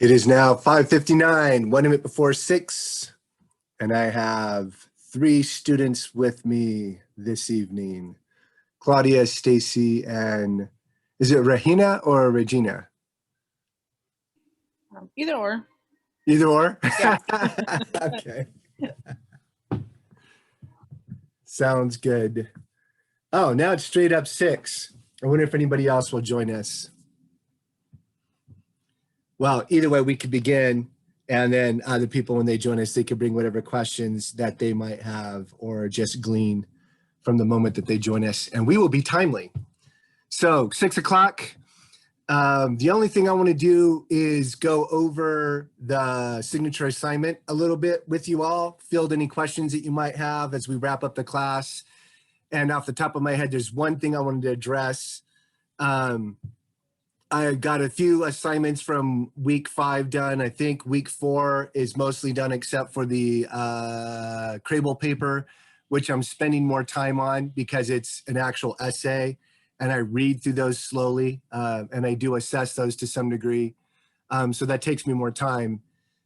It is now 5:59, 1 minute before 6, and I have 3 students with me this evening. Claudia, Stacy, and is it Regina or Regina? Either or. Either or? Yeah. Okay. Sounds good. Oh, now it's straight up 6. I wonder if anybody else will join us. Well, either way, we could begin, and then other people, when they join us, they could bring whatever questions that they might have or just glean from the moment that they join us, and we will be timely. So 6 o'clock. The only thing I want to do is go over the signature assignment a little bit with you all, field any questions that you might have as we wrap up the class. And off the top of my head, there's one thing I wanted to address. I got a few assignments from week 5 done. I think week 4 is mostly done except for the Crable paper, which I'm spending more time on because it's an actual essay and I read through those slowly and I do assess those to some degree. So that takes me more time.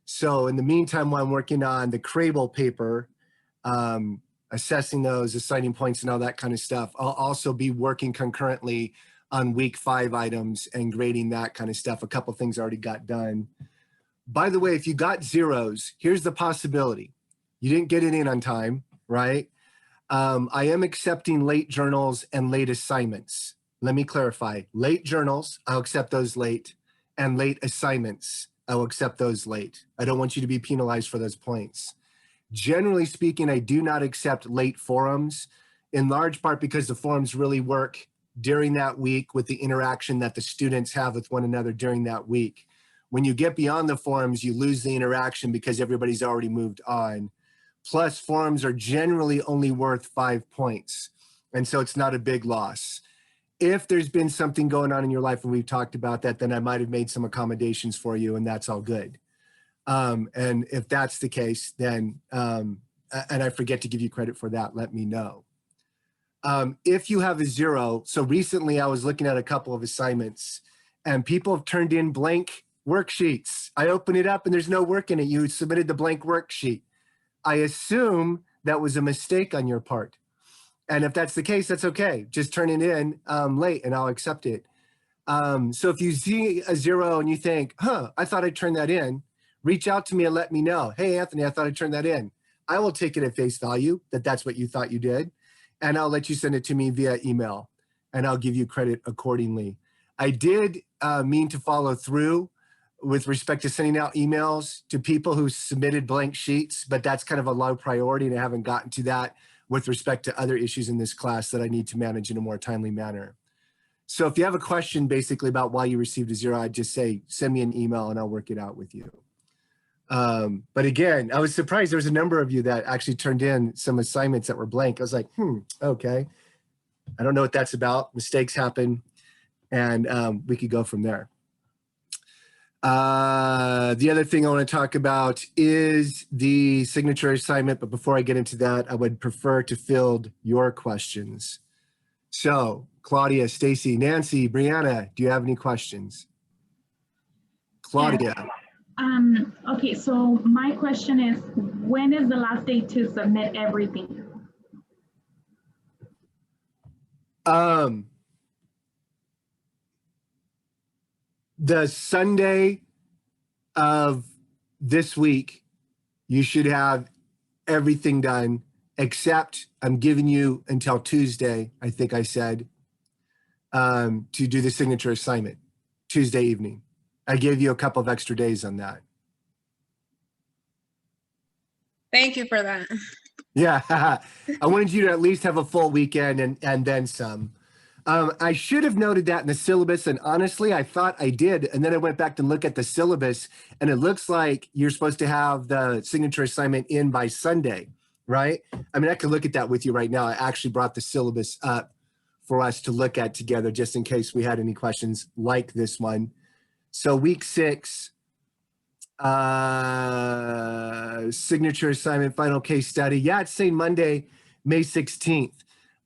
So in the meantime, while I'm working on the Crable paper, assessing those, assigning points and all that kind of stuff, I'll also be working concurrently on week 5 items and grading that kind of stuff. A couple things already got done. By the way, if you got zeros, here's the possibility. You didn't get it in on time, right? I am accepting late journals and late assignments. Let me clarify. Late journals, I'll accept those late, and late assignments, I will accept those late. I don't want you to be penalized for those points. Generally speaking, I do not accept late forums, in large part because the forums really work during that week with the interaction that the students have with one another during that week. When you get beyond the forums, you lose the interaction because everybody's already moved on. Plus, forums are generally only worth 5 points. And so it's not a big loss. If there's been something going on in your life and we've talked about that, then I might have made some accommodations for you and that's all good. And if that's the case, then, and I forget to give you credit for that, let me know. If you have a 0, so recently I was looking at a couple of assignments and people have turned in blank worksheets. I open it up and there's no work in it. You submitted the blank worksheet. I assume that was a mistake on your part. And if that's the case, that's okay. Just turn it in late and I'll accept it. So if you see a 0 and you think, I thought I turned that in, reach out to me and let me know. Hey, Anthony, I thought I turned that in. I will take it at face value that that's what you thought you did. And I'll let you send it to me via email and I'll give you credit accordingly. I did mean to follow through with respect to sending out emails to people who submitted blank sheets, but that's kind of a low priority and I haven't gotten to that with respect to other issues in this class that I need to manage in a more timely manner. So if you have a question basically about why you received a 0, I'd just say, send me an email and I'll work it out with you. But again, I was surprised there was a number of you that actually turned in some assignments that were blank. I was like, okay. I don't know what that's about. Mistakes happen. And we could go from there. The other thing I want to talk about is the signature assignment. But before I get into that, I would prefer to field your questions. So Claudia, Stacy, Nancy, Brianna, do you have any questions? Claudia. Yeah. Okay, so my question is, when is the last day to submit everything? The Sunday of this week, you should have everything done, except I'm giving you until Tuesday, I think I said, to do the signature assignment, Tuesday evening. I gave you a couple of extra days on that. Thank you for that. Yeah, I wanted you to at least have a full weekend and then some. I should have noted that in the syllabus, and honestly, I thought I did. And then I went back to look at the syllabus, and it looks like you're supposed to have the signature assignment in by Sunday, right? I mean, I could look at that with you right now. I actually brought the syllabus up for us to look at together, just in case we had any questions like this one. So week 6, signature assignment, final case study. Yeah, it's saying Monday, May 16th.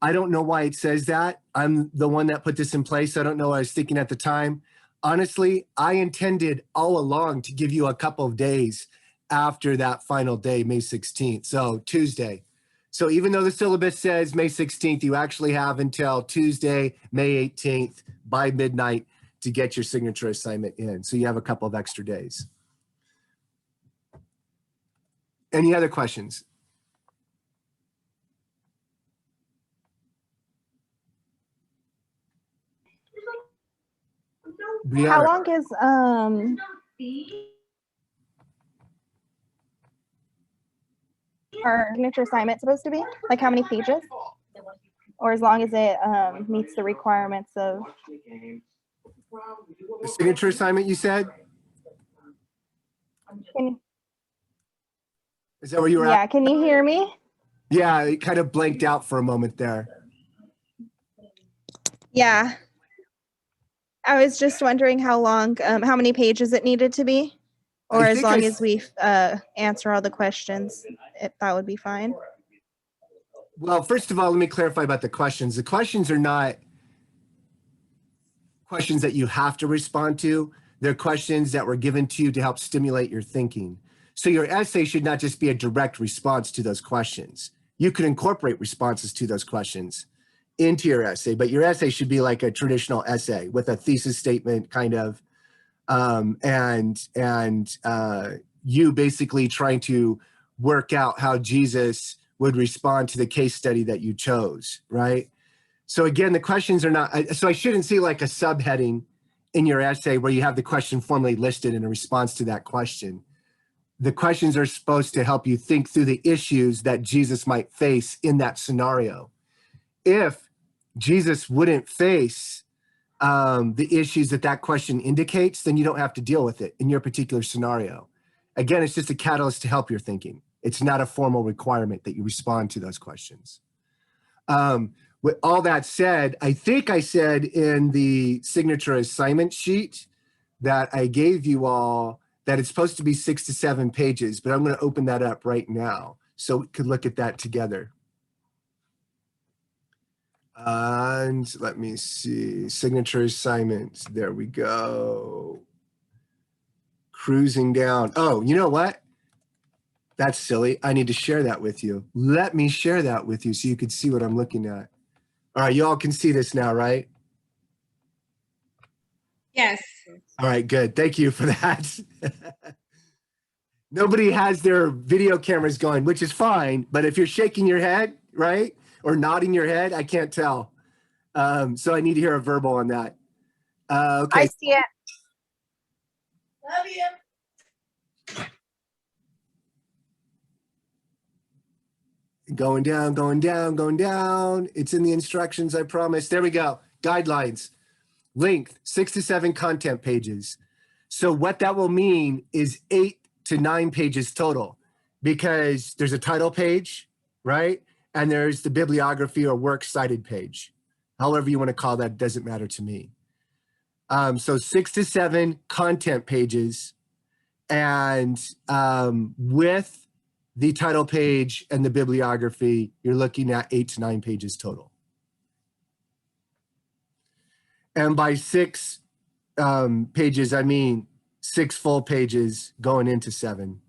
I don't know why it says that. I'm the one that put this in place. I don't know what I was thinking at the time. Honestly, I intended all along to give you a couple of days after that final day, May 16th, so Tuesday. So even though the syllabus says May 16th, you actually have until Tuesday, May 18th by midnight to get your signature assignment in. So you have a couple of extra days. Any other questions? How long is our signature assignment supposed to be? Like how many pages? Or as long as it meets the requirements of The signature assignment you said? Is that where you were yeah, at? can you hear me? Yeah, it kind of blanked out for a moment there. Yeah. I was just wondering how long, how many pages it needed to be, or I as think long as we answer all the questions, that would be fine. Well, first of all, let me clarify about the questions. The questions are not questions that you have to respond to. They're questions that were given to you to help stimulate your thinking. So your essay should not just be a direct response to those questions. You could incorporate responses to those questions into your essay, but your essay should be like a traditional essay with a thesis statement kind of, you basically trying to work out how Jesus would respond to the case study that you chose, right? So again, the questions are not, so I shouldn't see like a subheading in your essay where you have the question formally listed in a response to that question. The questions are supposed to help you think through the issues that Jesus might face in that scenario. If Jesus wouldn't face the issues that that question indicates, then you don't have to deal with it in your particular scenario. Again, it's just a catalyst to help your thinking. It's not a formal requirement that you respond to those questions. With all that said, I think I said in the signature assignment sheet that I gave you all that it's supposed to be 6 to 7 pages, but I'm going to open that up right now so we could look at that together. And let me see, signature assignments. There we go. Cruising down. Oh, you know what? That's silly. I need to share that with you. Let me share that with you so you can see what I'm looking at. All right, you all can see this now, right? Yes. All right, good. Thank you for that. Nobody has their video cameras going, which is fine. But if you're shaking your head, right, or nodding your head, I can't tell. So I need to hear a verbal on that. Okay. I see it. Love you. Going down, going down, going down. It's in the instructions, I promise. There we go. Guidelines. Length, 6 to 7 content pages. So what that will mean is 8 to 9 pages total, because there's a title page, right? And there's the bibliography or works cited page. However you want to call that, doesn't matter to me. So 6 to 7 content pages, and with the title page and the bibliography, you're looking at 8 to 9 pages total. And by 6 pages, I mean 6 full pages going into 7.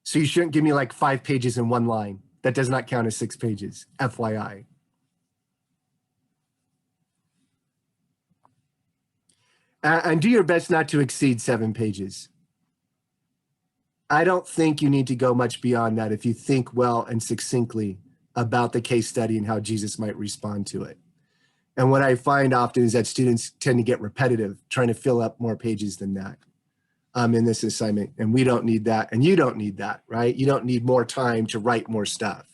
So you shouldn't give me like 5 pages in one line. That does not count as 6 pages, FYI. And do your best not to exceed 7 pages. I don't think you need to go much beyond that if you think well and succinctly about the case study and how Jesus might respond to it. And what I find often is that students tend to get repetitive, trying to fill up more pages than that in this assignment. And we don't need that. And you don't need that, right? You don't need more time to write more stuff.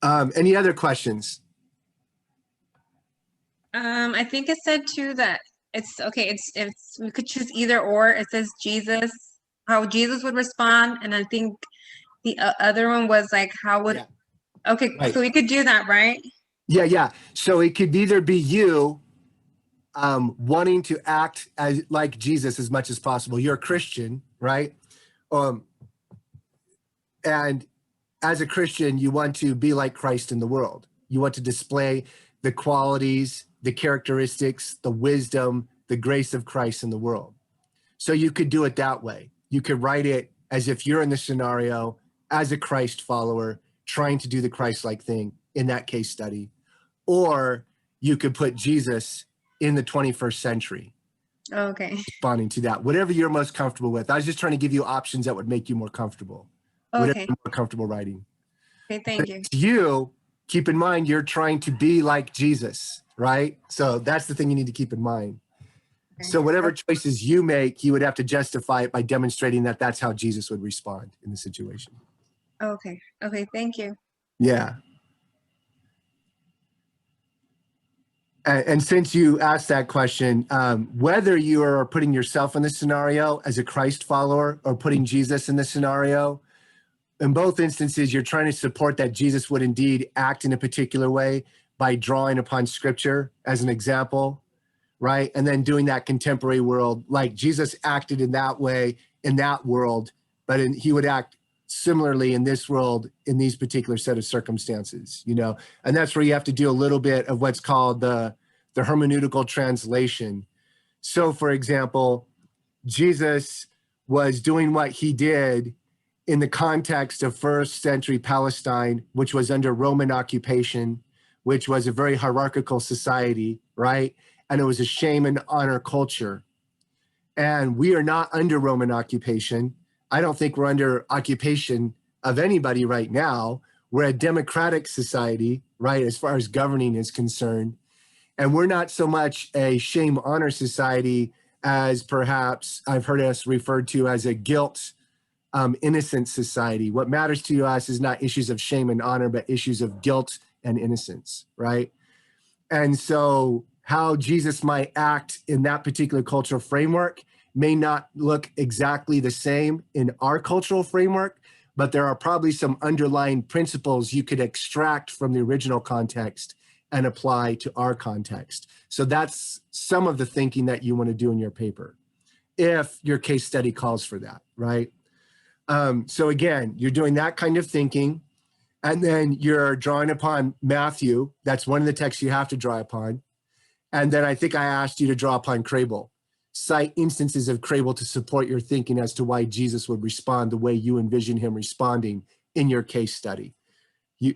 Any other questions? I think it said too that it's okay. It's we could choose either or. It says Jesus, how Jesus would respond, and I think the other one was like how would. Yeah. Okay, Right. so we could do that, right? Yeah. So it could either be you wanting to act as like Jesus as much as possible. You're a Christian, right? And as a Christian, you want to be like Christ in the world. You want to display the qualities, the characteristics, the wisdom, the grace of Christ in the world. So you could do it that way. You could write it as if you're in the scenario as a Christ follower, trying to do the Christ-like thing in that case study. Or you could put Jesus in the 21st century, Okay. responding to that, whatever you're most comfortable with. I was just trying to give you options that would make you more comfortable, whatever Okay. you're more comfortable writing. Okay, thank you. You, keep in mind, you're trying to be like Jesus, right? So that's the thing you need to keep in mind. Okay. So whatever choices you make, you would have to justify it by demonstrating that that's how Jesus would respond in the situation. Okay. Okay, thank you. Yeah. And since you asked that question, whether you are putting yourself in this scenario as a Christ follower or putting Jesus in this scenario, in both instances, you're trying to support that Jesus would indeed act in a particular way by drawing upon scripture as an example, right? And then doing that contemporary world, like Jesus acted in that way in that world, but he would act similarly in this world in these particular set of circumstances, you know? And that's where you have to do a little bit of what's called the hermeneutical translation. So for example, Jesus was doing what he did in the context of first century Palestine, which was under Roman occupation, which was a very hierarchical society, right? And it was a shame and honor culture. And we are not under Roman occupation. I don't think we're under occupation of anybody right now. We're a democratic society, right, as far as governing is concerned. And we're not so much a shame honor society as perhaps I've heard us referred to as a guilt innocent society. What matters to us is not issues of shame and honor, but issues of guilt and innocence, right? And so how Jesus might act in that particular cultural framework may not look exactly the same in our cultural framework, but there are probably some underlying principles you could extract from the original context and apply to our context. So that's some of the thinking that you want to do in your paper, if your case study calls for that, right? So again, you're doing that kind of thinking, and then you're drawing upon Matthew. That's one of the texts you have to draw upon. And then I think I asked you to draw upon Crable. Cite instances of Crable to support your thinking as to why Jesus would respond the way you envision him responding in your case study.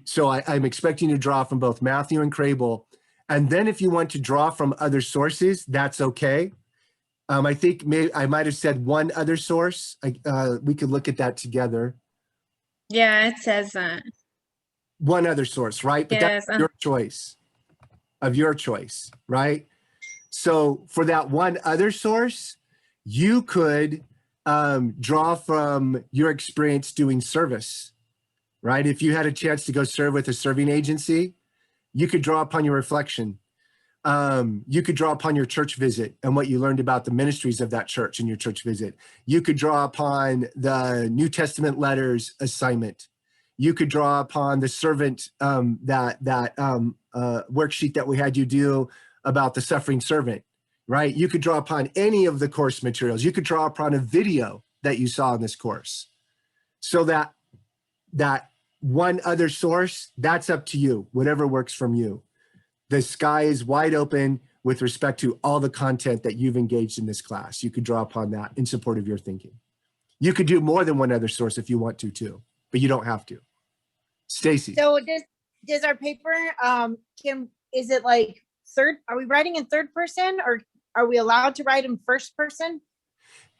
So I'm expecting you to draw from both Matthew and Crable. And then if you want to draw from other sources, that's okay. I think I might have said one other source. We could look at that together. Yeah, it says One other source, right? But yes, that's your choice, of your choice, right? So for that one other source, you could draw from your experience doing service, right? If you had a chance to go serve with a serving agency, you could draw upon your reflection. You could draw upon your church visit and what you learned about the ministries of that church in your church visit. You could draw upon the New Testament letters assignment. You could draw upon the servant, worksheet that we had you do about the suffering servant, right? You could draw upon any of the course materials. You could draw upon a video that you saw in this course. So that one other source, that's up to you, whatever works from you. The sky is wide open with respect to all the content that you've engaged in this class. You could draw upon that in support of your thinking. You could do more than one other source if you want to too, but you don't have to. Stacy. So does our paper, is it like are we writing in third person, or are we allowed to write in first person?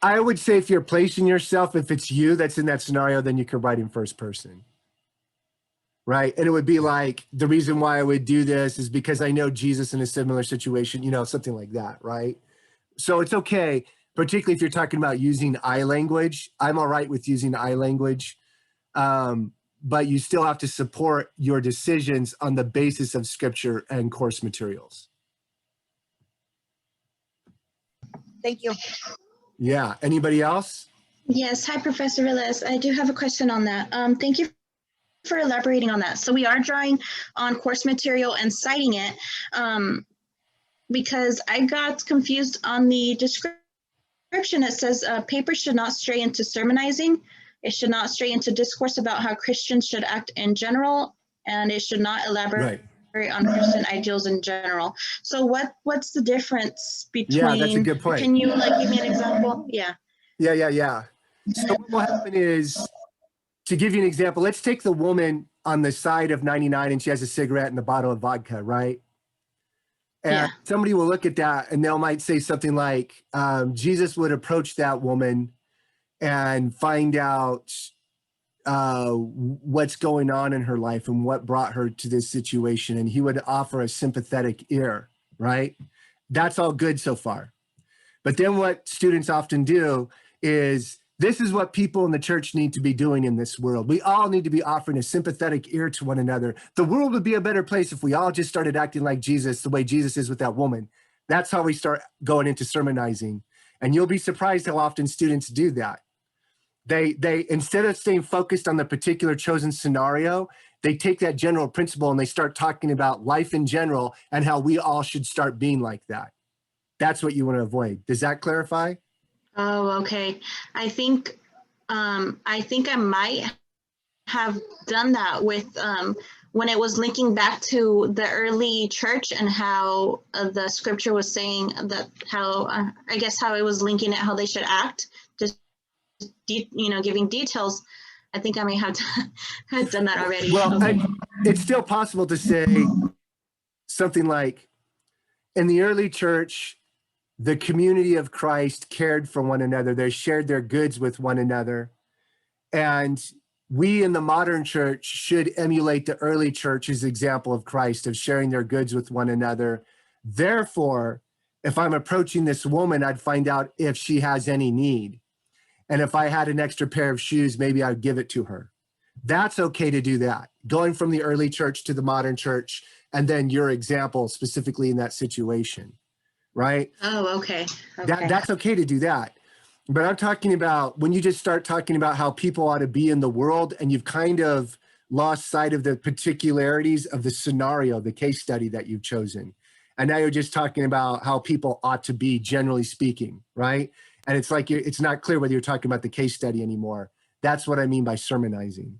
I would say if you're placing yourself, if it's you that's in that scenario, then you could write in first person. Right. And it would be like, the reason why I would do this is because I know Jesus in a similar situation, you know, something like that. Right. So it's okay, particularly if you're talking about using I language. I'm all right with using I language, but you still have to support your decisions on the basis of scripture and course materials. Thank you. Yeah. Anybody else? Yes. Hi, Professor Villas. I do have a question on that. Thank you for elaborating on that. So we are drawing on course material and citing it because I got confused on the description. It says paper should not stray into sermonizing. It should not stray into discourse about how Christians should act in general, and it should not elaborate on Christian ideals in general. So what's the difference between? Yeah, that's a good point. Can you like give me an example? Yeah. Yeah. So what will happen is, to give you an example, let's take the woman on the side of 99 and she has a cigarette and a bottle of vodka, right? And Yeah. somebody will look at that and they might say something like, Jesus would approach that woman and find out what's going on in her life and what brought her to this situation. And he would offer a sympathetic ear, right? That's all good so far. But then what students often do is, this is what people in the church need to be doing in this world. We all need to be offering a sympathetic ear to one another. The world would be a better place if we all just started acting like Jesus, the way Jesus is with that woman. That's how we start going into sermonizing. And you'll be surprised how often students do that. They instead of staying focused on the particular chosen scenario, they take that general principle and they start talking about life in general and how we all should start being like that. That's what you want to avoid. Does that clarify? Oh, okay. I think I might have done that with when it was linking back to the early church and how the scripture was saying that how I guess how it was linking it how they should act, just giving details. I think I may have done that already. Well, okay. it's still possible to say something like, in the early church, the community of Christ cared for one another. They shared their goods with one another. And we in the modern church should emulate the early church's example of Christ, of sharing their goods with one another. Therefore, if I'm approaching this woman, I'd find out if she has any need. And if I had an extra pair of shoes, maybe I'd give it to her. That's okay to do that. Going from the early church to the modern church, and then your example specifically in that situation. Right? Oh, okay. That's okay to do that. But I'm talking about when you just start talking about how people ought to be in the world and you've kind of lost sight of the particularities of the scenario, the case study that you've chosen. And now you're just talking about how people ought to be, generally speaking, right? And it's like it's not clear whether you're talking about the case study anymore. That's what I mean by sermonizing.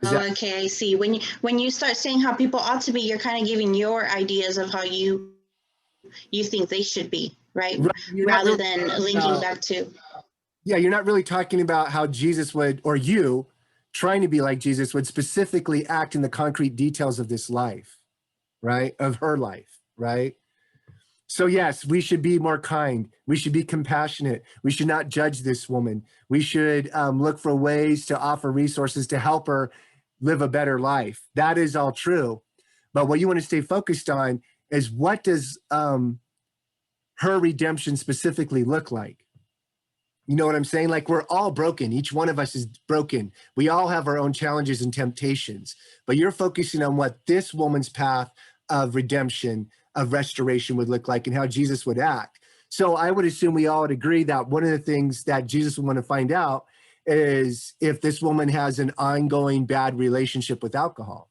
Okay, I see. When you start saying how people ought to be, you're kind of giving your ideas of how you think they should be, right? Rather than linking back to. Yeah, you're not really talking about how Jesus would, or you trying to be like Jesus would specifically act in the concrete details of this life, right? Of her life, right? So yes, we should be more kind. We should be compassionate. We should not judge this woman. We should look for ways to offer resources to help her live a better life. That is all true. But what you want to stay focused on is, what does her redemption specifically look like? You know what I'm saying? Like, we're all broken. Each one of us is broken. We all have our own challenges and temptations, but you're focusing on what this woman's path of redemption, of restoration would look like and how Jesus would act. So I would assume we all would agree that one of the things that Jesus would want to find out is if this woman has an ongoing bad relationship with alcohol,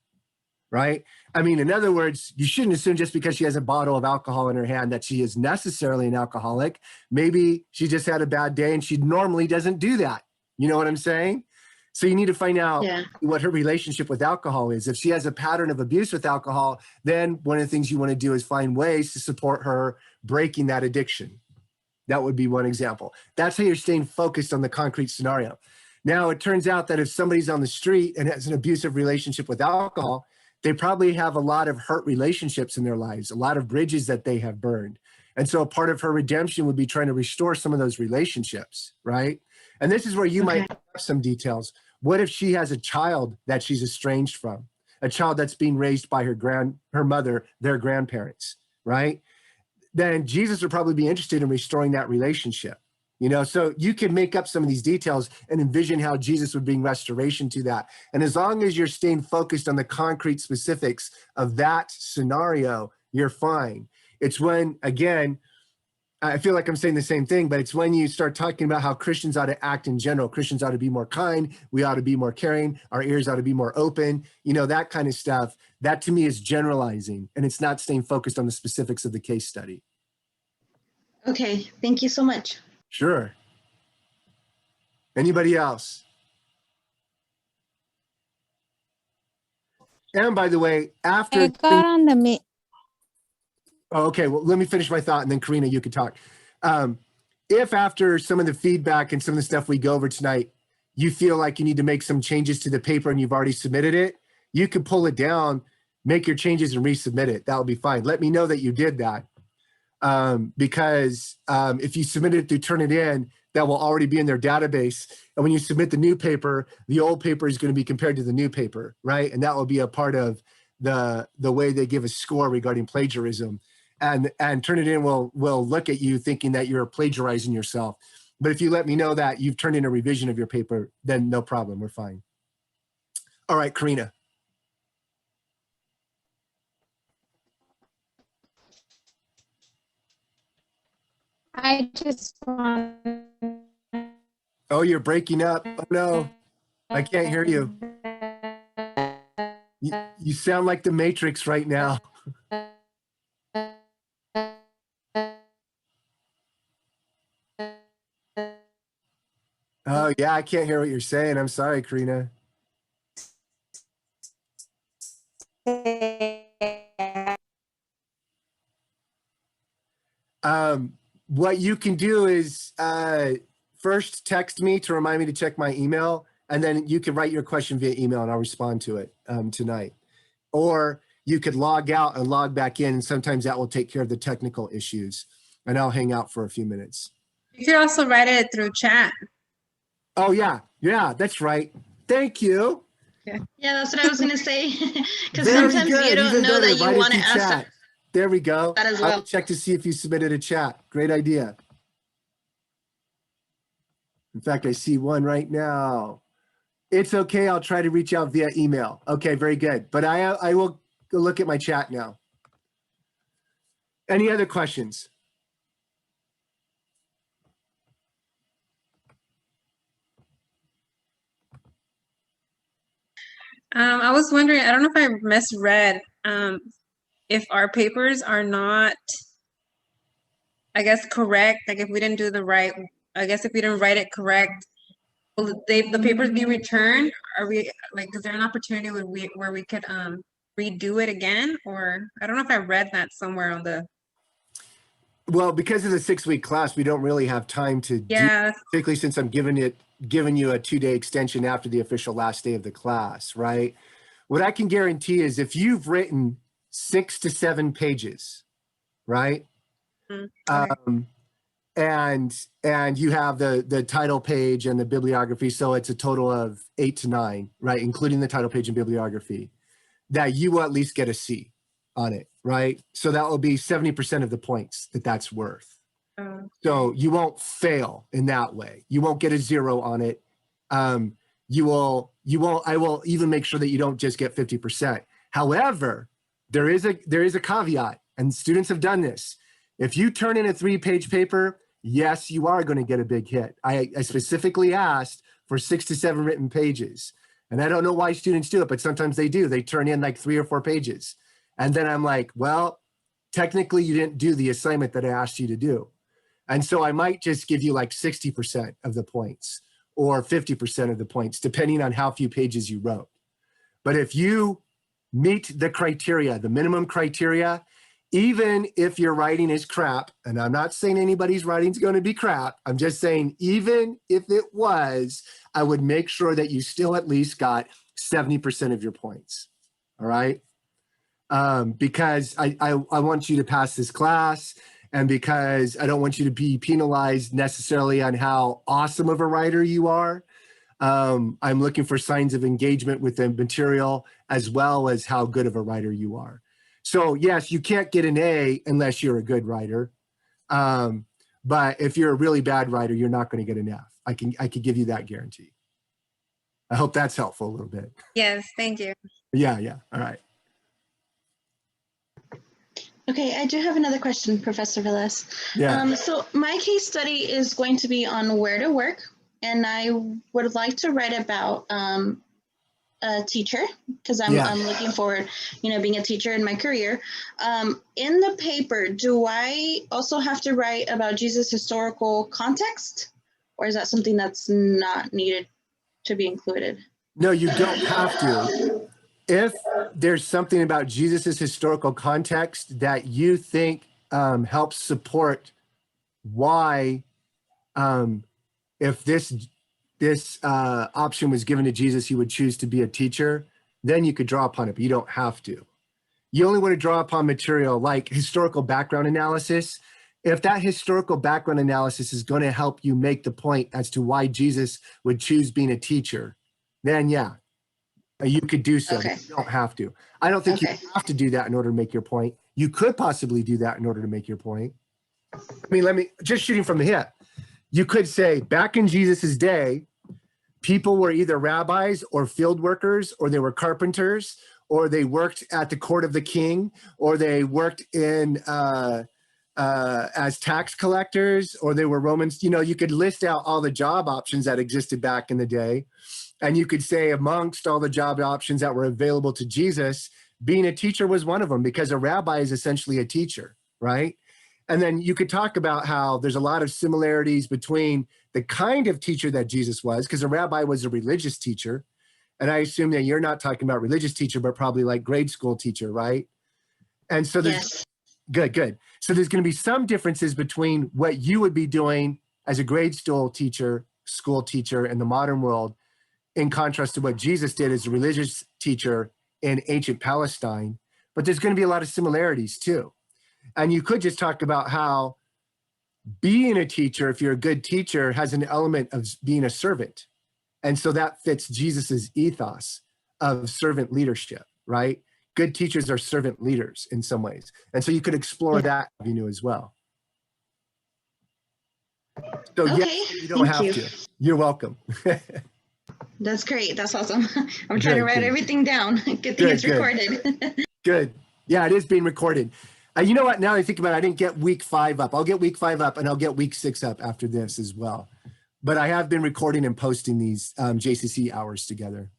right? I mean, in other words, you shouldn't assume just because she has a bottle of alcohol in her hand that she is necessarily an alcoholic. Maybe she just had a bad day and she normally doesn't do that. You know what I'm saying? So you need to find out what her relationship with alcohol is. If she has a pattern of abuse with alcohol, then one of the things you want to do is find ways to support her breaking that addiction. That would be one example. That's how you're staying focused on the concrete scenario. Now, it turns out that if somebody's on the street and has an abusive relationship with alcohol, they probably have a lot of hurt relationships in their lives, a lot of bridges that they have burned. And so a part of her redemption would be trying to restore some of those relationships, right? And this is where you might have some details. What if she has a child that she's estranged from, a child that's being raised by her mother, their grandparents, right? Then Jesus would probably be interested in restoring that relationship. You know, so you can make up some of these details and envision how Jesus would bring restoration to that. And as long as you're staying focused on the concrete specifics of that scenario, you're fine. It's when, again, I feel like I'm saying the same thing, but it's when you start talking about how Christians ought to act in general. Christians ought to be more kind. We ought to be more caring. Our ears ought to be more open. You know, that kind of stuff. That to me is generalizing, and it's not staying focused on the specifics of the case study. Okay, thank you so much. Sure. Anybody else? And by the way, after I got on the meet. Oh, okay, well, let me finish my thought and then Karina, you could talk. If after some of the feedback and some of the stuff we go over tonight, you feel like you need to make some changes to the paper and you've already submitted it, you can pull it down, make your changes and resubmit it. That will be fine. Let me know that you did that. Because if you submit it through Turnitin, that will already be in their database. And when you submit the new paper, the old paper is going to be compared to the new paper, right? And that will be a part of the way they give a score regarding plagiarism. And Turnitin will look at you thinking that you're plagiarizing yourself. But if you let me know that you've turned in a revision of your paper, then no problem, we're fine. All right, Karina. I just want. Oh, you're breaking up. Oh no, I can't hear you. You sound like the Matrix right now. Oh yeah, I can't hear what you're saying. I'm sorry, Karina. What you can do is first text me to remind me to check my email, and then you can write your question via email and I'll respond to it tonight. Or you could log out and log back in, and sometimes that will take care of the technical issues, and I'll hang out for a few minutes. You could also write it through chat. Oh yeah, that's right. Thank you. Yeah, that's what I was gonna say. Because Very sometimes good. you don't Even know better, that you write it want to through ask chat. There we go. that as I'll well. check to see if you submitted a chat. Great idea. In fact, I see one right now. It's okay. I'll try to reach out via email. Okay, very good. But I will go look at my chat now. Any other questions? I was wondering, I don't know if I misread, if our papers are not, I guess, correct, like if we didn't do the right, I guess if we didn't write it correct, will the papers be returned? Are we, like, is there an opportunity where we could redo it again? Or I don't know if I read that somewhere on the. Well, because of the 6-week class, we don't really have time to do, Yeah, particularly since I'm giving you a 2-day extension after the official last day of the class, right? What I can guarantee is if you've written 6 to 7 pages, right? okay. And you have the title page and the bibliography, so it's a total of 8 to 9, right? Including the title page and bibliography, that you will at least get a C on it, right? So that will be 70% of the points that's worth. So you won't fail in that way. You won't get a 0 on it. I will even make sure that you don't just get 50%. However, there is a caveat, and students have done this. If you turn in a 3-page paper, yes, you are going to get a big hit. I specifically asked for 6 to 7 written pages. And I don't know why students do it, but sometimes they do. They turn in like 3 or 4 pages. And then I'm like, well, technically you didn't do the assignment that I asked you to do. And so I might just give you like 60% of the points or 50% of the points, depending on how few pages you wrote. But if you meet the criteria, the minimum criteria, even if your writing is crap, and I'm not saying anybody's writing is going to be crap, I'm just saying even if it was, I would make sure that you still at least got 70% of your points, all right? Because I want you to pass this class, and because I don't want you to be penalized necessarily on how awesome of a writer you are. I'm looking for signs of engagement with the material as well as how good of a writer you are. So yes, you can't get an A unless you're a good writer. But if you're a really bad writer, you're not going to get an F. I can give you that guarantee. I hope that's helpful a little bit. Yes, thank you. Yeah. All right. Okay, I do have another question, Professor Velez. Yeah. So my case study is going to be on where to work, and I would like to write about a teacher, because I'm looking forward, being a teacher in my career. In the paper, do I also have to write about Jesus' historical context, or is that something that's not needed to be included? No, you don't have to. if there's something about Jesus's historical context that you think helps support why, if this option was given to Jesus, he would choose to be a teacher, then you could draw upon it, but you don't have to. You only want to draw upon material like historical background analysis. If that historical background analysis is going to help you make the point as to why Jesus would choose being a teacher, then yeah, you could do so. Okay. But you don't have to. I don't think Okay. you have to do that in order to make your point. You could possibly do that in order to make your point. I mean, let me just shooting from the hip. You could say back in Jesus's day, people were either rabbis or field workers, or they were carpenters, or they worked at the court of the king, or they worked in as tax collectors, or they were Romans. You know, you could list out all the job options that existed back in the day. And you could say amongst all the job options that were available to Jesus, being a teacher was one of them, because a rabbi is essentially a teacher, right? And then you could talk about how there's a lot of similarities between the kind of teacher that Jesus was, because a rabbi was a religious teacher. And I assume that you're not talking about religious teacher, but probably like grade school teacher, right? And so there's good. So there's going to be some differences between what you would be doing as a grade school teacher in the modern world, in contrast to what Jesus did as a religious teacher in ancient Palestine. But there's going to be a lot of similarities too. And you could just talk about how being a teacher, if you're a good teacher, has an element of being a servant. And so that fits Jesus's ethos of servant leadership, right? Good teachers are servant leaders in some ways. And so you could explore that avenue as well. So Okay, yes, you don't have to. You're welcome. That's great. That's awesome. I'm trying to write everything down. Good thing it's recorded. Good. Yeah, it is being recorded. You know what? Now that I think about it, I didn't get week 5 up. I'll get week 5 up, and I'll get week 6 up after this as well. But I have been recording and posting these JCC hours together.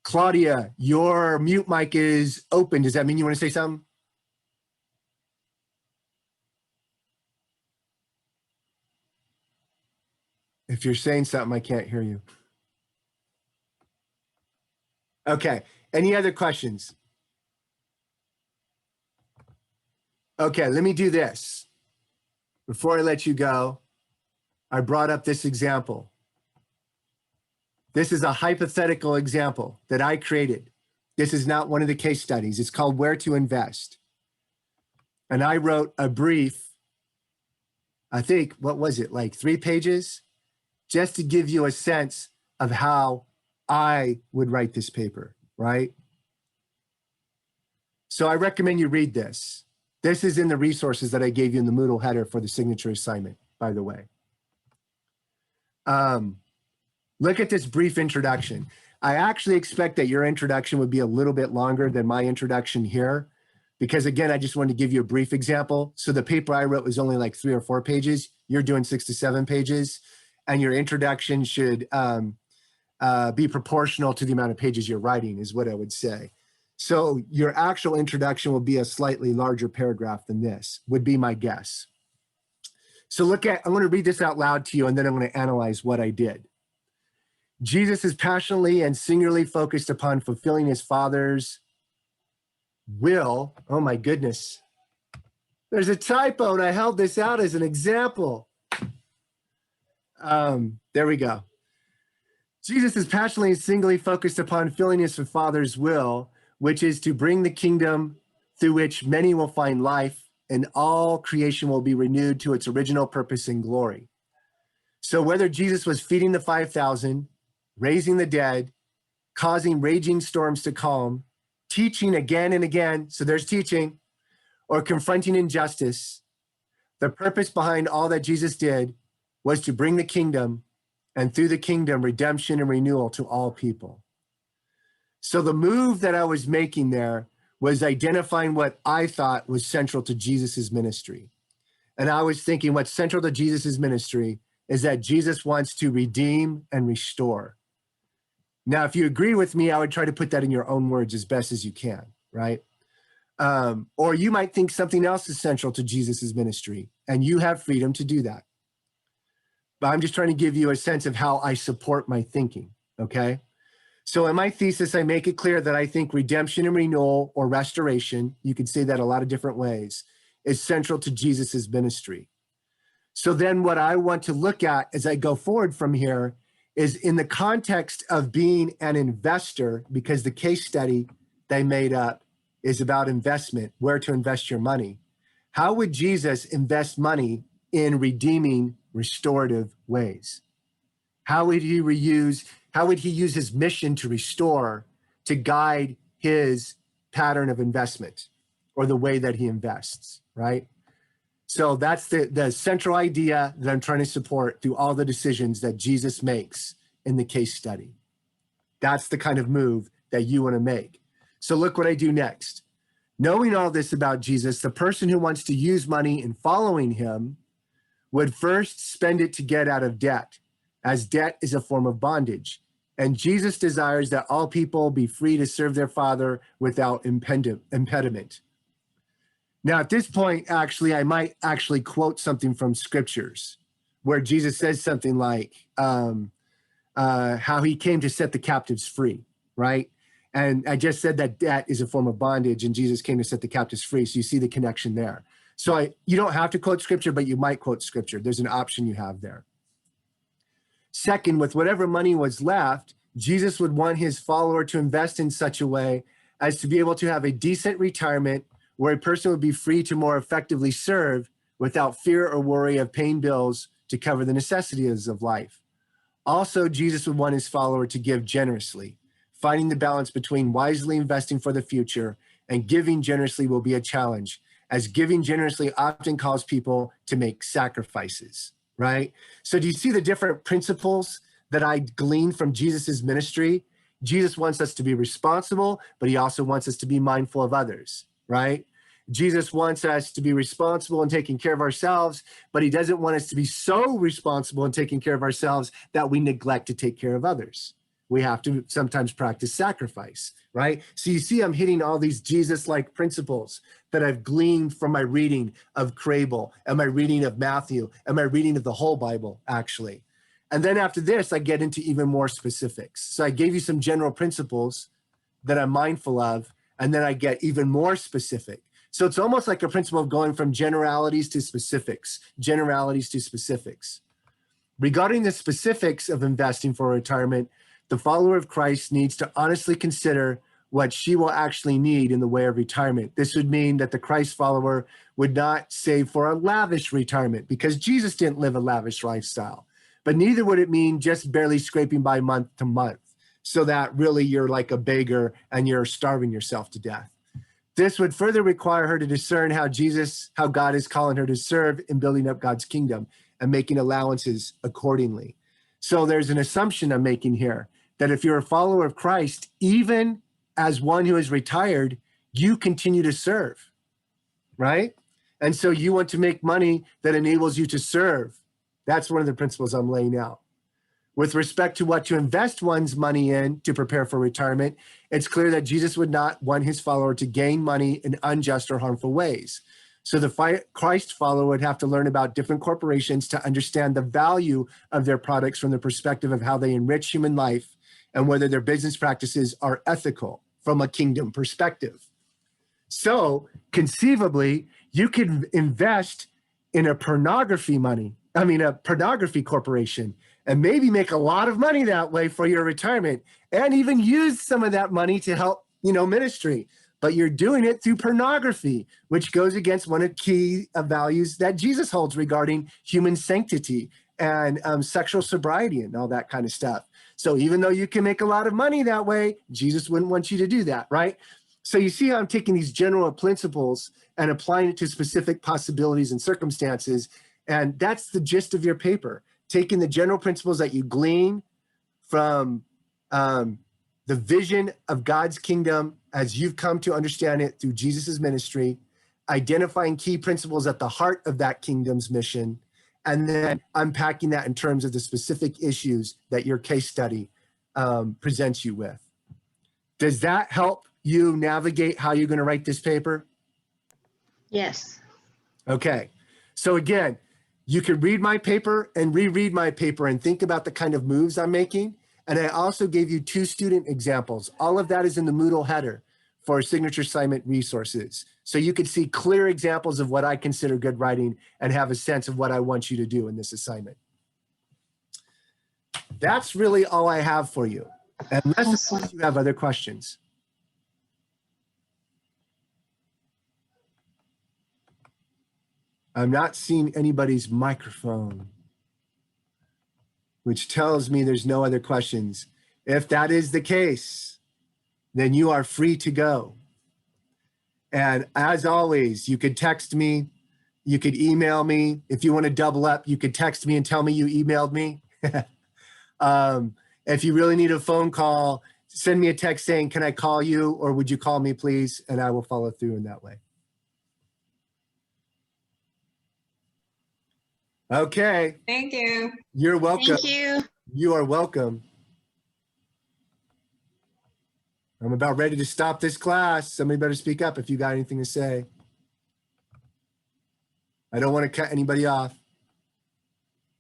Claudia, your mute mic is open. Does that mean you want to say something? If you're saying something, I can't hear you. Okay. Any other questions? Okay, let me do this. Before I let you go, I brought up this example. This is a hypothetical example that I created. This is not one of the case studies. It's called Where to Invest. And I wrote a brief, I think, what was it, like 3 pages? Just to give you a sense of how I would write this paper, right? So I recommend you read this. This is in the resources that I gave you in the Moodle header for the signature assignment, by the way. Look at this brief introduction. I actually expect that your introduction would be a little bit longer than my introduction here, because again, I just wanted to give you a brief example. So the paper I wrote was only like 3 or 4 pages. You're doing 6 to 7 pages, and your introduction should be proportional to the amount of pages you're writing, is what I would say. So your actual introduction will be a slightly larger paragraph than this, would be my guess. So I'm going to read this out loud to you, and then I'm going to analyze what I did. Jesus is passionately and singularly focused upon fulfilling his Father's will. Oh my goodness. There's a typo, and I held this out as an example. There we go. Jesus is passionately and singularly focused upon fulfilling his Father's will, which is to bring the kingdom through which many will find life, and all creation will be renewed to its original purpose and glory. So whether Jesus was feeding the 5,000, raising the dead, causing raging storms to calm, teaching again and again, so there's teaching, or confronting injustice, the purpose behind all that Jesus did was to bring the kingdom, and through the kingdom, redemption and renewal to all people. So the move that I was making there was identifying what I thought was central to Jesus's ministry. And I was thinking what's central to Jesus's ministry is that Jesus wants to redeem and restore. Now, if you agree with me, I would try to put that in your own words as best as you can, right? Or you might think something else is central to Jesus's ministry, and you have freedom to do that. But I'm just trying to give you a sense of how I support my thinking, okay? So in my thesis, I make it clear that I think redemption and renewal, or restoration, you could say that a lot of different ways, is central to Jesus's ministry. So then what I want to look at as I go forward from here is in the context of being an investor, because the case study they made up is about investment, where to invest your money. How would Jesus invest money in redeeming, restorative ways? How would he use his mission to restore to guide his pattern of investment or the way that he invests, right? So that's the central idea that I'm trying to support through all the decisions that Jesus makes in the case study. That's the kind of move that you want to make. So look what I do next. Knowing all this about Jesus, the person who wants to use money in following him would first spend it to get out of debt, as debt is a form of bondage. And Jesus desires that all people be free to serve their Father without impediment. Now, at this point, actually, I might actually quote something from scriptures where Jesus says something like how he came to set the captives free, right? And I just said that debt is a form of bondage and Jesus came to set the captives free. So you see the connection there. So you don't have to quote scripture, but you might quote scripture. There's an option you have there. Second, with whatever money was left, Jesus would want his follower to invest in such a way as to be able to have a decent retirement where a person would be free to more effectively serve without fear or worry of paying bills to cover the necessities of life. Also, Jesus would want his follower to give generously. Finding the balance between wisely investing for the future and giving generously will be a challenge, as giving generously often calls people to make sacrifices, right? So do you see the different principles that I glean from Jesus's ministry? Jesus wants us to be responsible, but he also wants us to be mindful of others, right? Jesus wants us to be responsible and taking care of ourselves, but he doesn't want us to be so responsible and taking care of ourselves that we neglect to take care of others. We have to sometimes practice sacrifice, right? So you see, I'm hitting all these Jesus-like principles that I've gleaned from my reading of Crable and my reading of Matthew and my reading of the whole Bible, actually. And then after this, I get into even more specifics. So I gave you some general principles that I'm mindful of, and then I get even more specific. So it's almost like a principle of going from generalities to specifics, generalities to specifics. Regarding the specifics of investing for retirement, the follower of Christ needs to honestly consider what she will actually need in the way of retirement. This would mean that the Christ follower would not save for a lavish retirement because Jesus didn't live a lavish lifestyle, but neither would it mean just barely scraping by month to month so that really you're like a beggar and you're starving yourself to death. This would further require her to discern how God is calling her to serve in building up God's kingdom and making allowances accordingly. So there's an assumption I'm making here that if you're a follower of Christ, even as one who is retired, you continue to serve, right? And so you want to make money that enables you to serve. That's one of the principles I'm laying out. With respect to what to invest one's money in to prepare for retirement, it's clear that Jesus would not want his follower to gain money in unjust or harmful ways. So the Christ follower would have to learn about different corporations to understand the value of their products from the perspective of how they enrich human life and whether their business practices are ethical from a kingdom perspective. So conceivably, you could invest in a pornography corporation and maybe make a lot of money that way for your retirement and even use some of that money to help, ministry. But you're doing it through pornography, which goes against one of the key values that Jesus holds regarding human sanctity and sexual sobriety and all that kind of stuff. So even though you can make a lot of money that way, Jesus wouldn't want you to do that, right? So you see how I'm taking these general principles and applying it to specific possibilities and circumstances. And that's the gist of your paper, taking the general principles that you glean from the vision of God's kingdom as you've come to understand it through Jesus's ministry, identifying key principles at the heart of that kingdom's mission, and then unpacking that in terms of the specific issues that your case study presents you with. Does that help you navigate how you're going to write this paper? Yes. Okay. So again, you could read my paper and reread my paper and think about the kind of moves I'm making And I also gave you 2 student examples. All of that is in the Moodle header for signature assignment resources. So you could see clear examples of what I consider good writing and have a sense of what I want you to do in this assignment. That's really all I have for you, unless you have other questions. I'm not seeing anybody's microphone, which tells me there's no other questions. If that is the case, then you are free to go. And as always, you could text me, you could email me. If you want to double up, you could text me and tell me you emailed me. If you really need a phone call, send me a text saying, can I call you, or would you call me, please? And I will follow through in that way. Okay. Thank you. You're welcome. Thank you. You are welcome. I'm about ready to stop this class. Somebody better speak up if you got anything to say. I don't want to cut anybody off.